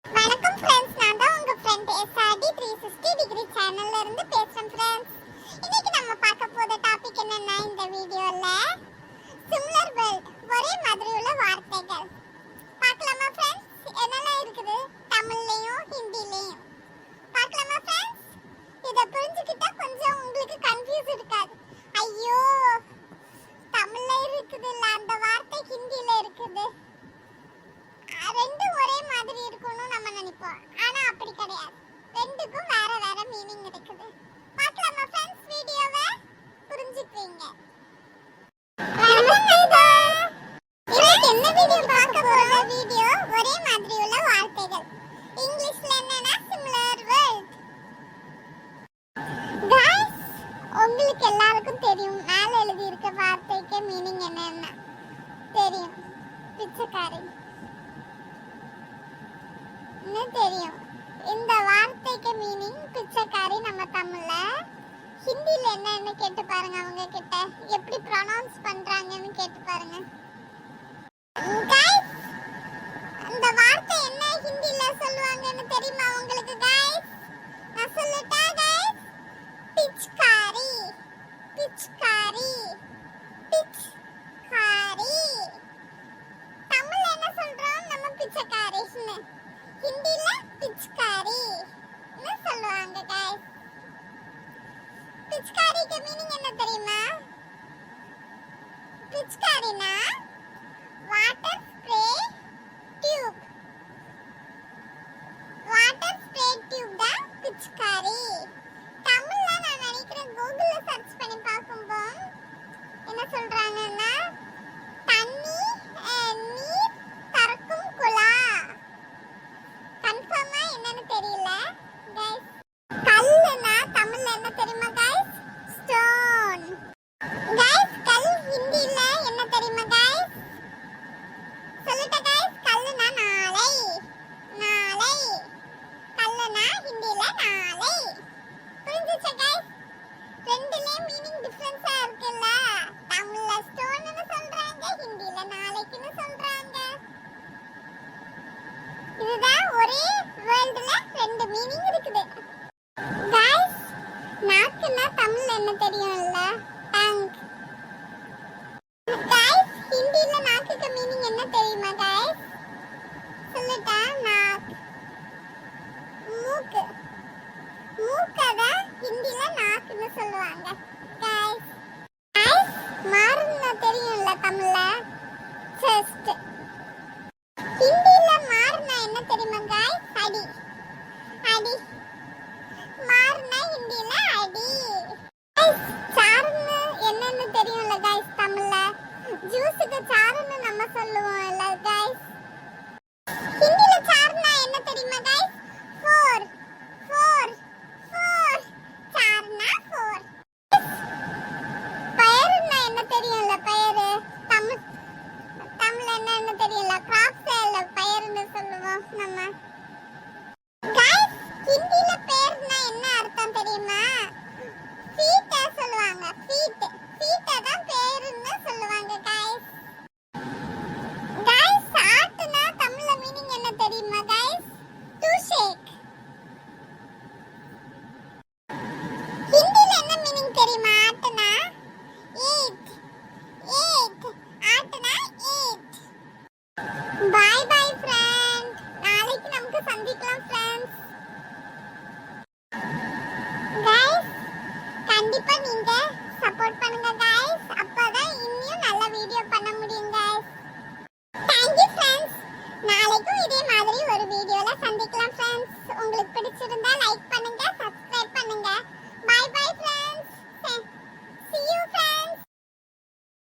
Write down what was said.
வணக்கம் ஃப்ரெண்ட்ஸ், நான் தான் உங்க ஃப்ரெண்ட் SRD 360 டிகிரி சேனல்ல இருந்து பேசுறேன் ஃப்ரெண்ட்ஸ். இன்னைக்கு நம்ம பார்க்க போற டாபிக் என்னன்னா, இந்த வீடியோல சிமிலர் வேர்ட், ஒரே மாதிரி உள்ள வார்த்தைகள் பார்க்கலாமா ஃப்ரெண்ட்ஸ்? என்னெல்லாம் இருக்குது தமிழ்லயும் ஹிந்திலயும் பார்க்கலாமா ஃப்ரெண்ட்ஸ்? இத புரிஞ்சுக்கிட்டா கொஞ்சம் உங்களுக்கு கன்ஃபியூஸ் இருக்காது. ஐயோ, தமிழ்ல இருக்குது இல்ல அந்த வார்த்தை ஹிந்தில இருக்குது, ரெண்டும் ஒரே மாதிரி இருக்கும்னு நம்ம நினைப்போம். ஆனா அப்படி கிடையாது, ரெண்டுக்கும் வேற வேற மீனிங் இருக்குது. பார்க்கலாமா ஃப்ரெண்ட்ஸ்? வீடியோவை புரிஞ்சுக்குவீங்க. இன்னைக்கு என்ன வீடியோ பார்க்க போற? வீடியோ ஒரே மாதிரி உள்ள வார்த்தைகள், இங்கிலீஷ்ல என்னன்னா சிமிலர் வேர்ட். गाइस, உங்களுக்கு எல்லாருக்கும் தெரியும் மேல எழுதி இருக்க வார்த்தைக்கு மீனிங் என்னன்னா தெரியும். பிச்சைக்காரி தெரியும். இந்த வார்த்தைக்கு மீனிங் பிச்சைக்காரி. நம்ம தமிழ்ல, ஹிந்தில என்னன்னு கேட்டு பாருங்க, அவங்க கிட்ட எப்படி ப்ரொனவுன்ஸ் பண்றாங்கன்னு கேட்டு பாருங்க. गाइस, இந்த வார்த்தை என்ன ஹிந்தில சொல்லுவாங்கன்னு தெரியுமா உங்களுக்கு? गाइस, நான் சொல்லட்டா? गाइस, பிச்சைக்காரி, பிச்சைக்காரி, பிச்சைக்காரி. தமிழ்ல என்ன சொல்றோம் நம்ம? பிச்சைக்காரின்னு. ஹிந்தில பிச்சைக்காரி ன்னு சொல்லுவாங்க. गाइस, பிச்சைக்காரிக்கு மீனிங் என்ன தெரியுமா? பிச்சைக்காரினா water spray tube. Water spray tube தான் பிச்சைக்காரி. தமிழ்ல நான் நினைக்கிறேன் கூகுள்ல சர்ச் பண்ணி பார்க்கும்போது என்ன சொல்றாங்கன்னா, தண்ணி நீர் தரக்கும் குழா. கன்ஃபார்மா என்னன்னு தெரியல गाइस. கல்லுனா தமிழ்ல என்ன தெரியுமா गाइस? ஸ்டோன். गाइस, கல் ஹிந்தில என்ன தெரியுமா गाइस? சொல்லுடா गाइस. கல்லுனா நாளை. நாளை. கல்லுனா ஹிந்தில நாளை. புரிஞ்சுச்சா गाइस? ரெண்டுலயே மீனிங் டிஃபரன்ஸா இருக்குல்ல. தமிழ்ல ஸ்டோன்னு சொல்றாங்க, ஹிந்தில நாளைக்குன்னு சொல்றாங்க. இதுதான் ஒரே வேர்ல்ட்ல ரெண்டு மீனிங் இருக்குது. गाइस, நாக்குனா தமிழ்ல என்ன தெரியும்ல? டங்க். गाइस, ஹிந்தில நாக்குக்கு மீனிங் என்ன தெரியுமா गाइस? சொல்லுடா. நாக். மூக்கு. மூக்கத ஹிந்தில நாக்குன்னு சொல்லுவாங்க. गाइस, गाइस, மாறுனா தெரியும்ல தமிழ்ல? செஸ்ட். ஹிந்தில மாறுனா என்ன தெரியுமா गाइस? அடி. அடி. மாறுனா ஹிந்தில அடி. गाइस, சாறுன்னு என்னன்னு தெரியும்ல गाइस தமிழ்ல? ஜூஸுக்கு சாறுன்னு நம்ம சொல்லுவோம்ல गाइस. ஹிந்தில சாறுனா என்ன தெரியுமா गाइस? ஃபோர். ஃபோர். ஃபோர். சாறுனா ஃபோர். பயறுனா என்ன தெரியும்ல? பயறு. தமிழ்ல என்னன்னு தெரியல? கிராப்ஸ் இல்ல பயறுன்னு சொல்லுவோம் நம்ம. गाइस, ஹிந்தில பேர்னா என்ன அர்த்தம் தெரியுமா? ஃபீட் சொல்லுவாங்க. ஃபீட். ஃபீட் தான் பேருன்னு சொல்லுவாங்க गाइस. गाइस, ஆட்டுனா தமிழ்ல மீனிங் என்ன தெரியுமா गाइस? டு ஷேக். ஹிந்தில என்ன மீனிங் தெரியுமா? ஆட்டுனா ஈட். ஈட். ஆட்டுனா ஈட். Bye bye friend. நாளைக்கு நமக்கு சந்திக்கலாம் ஃப்ரெண்ட்ஸ். गाइस, கண்டிப்பா நீங்க சப்போர்ட் பண்ணுங்க गाइस. அப்பதான் இன்னும் நல்ல வீடியோ பண்ண முடியும் गाइस. Thank you friends. நாளைக்கு இதே மாதிரி ஒரு வீடியோல சந்திக்கலாம் ஃப்ரெண்ட்ஸ். உங்களுக்கு பிடிச்சிருந்தா லைக் பண்ணுங்க.